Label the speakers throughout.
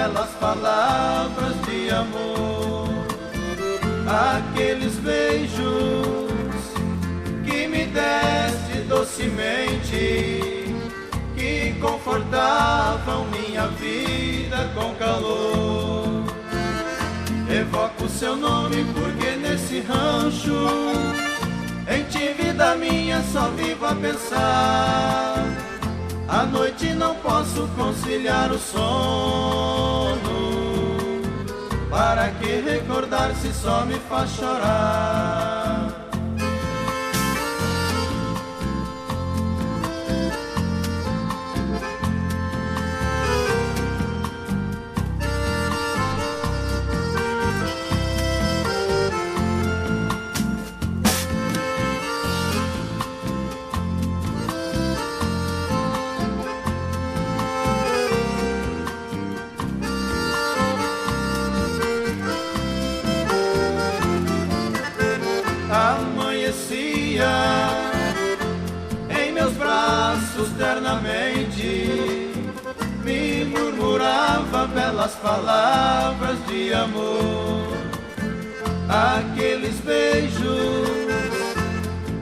Speaker 1: belas palavras de amor, aqueles beijos que me deste docemente, que confortavam minha vida com calor. Evoco o seu nome porque nesse rancho, em ti, vida minha, só vivo a pensar. À noite não posso conciliar o sono. Para que recordar se só me faz chorar? Amanhecia em meus braços ternamente, me murmurava belas palavras de amor, aqueles beijos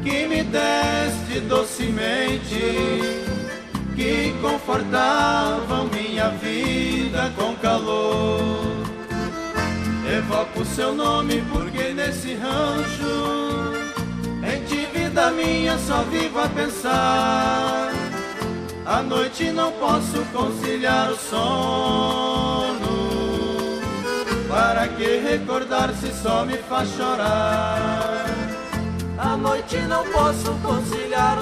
Speaker 1: que me deste docemente, que confortavam minha vida com calor. Evoco o seu nome porque nesse rancho, em ti, vida minha, só vivo a pensar. À noite não posso conciliar o sono. Para que recordar se só me faz chorar? À noite não posso conciliar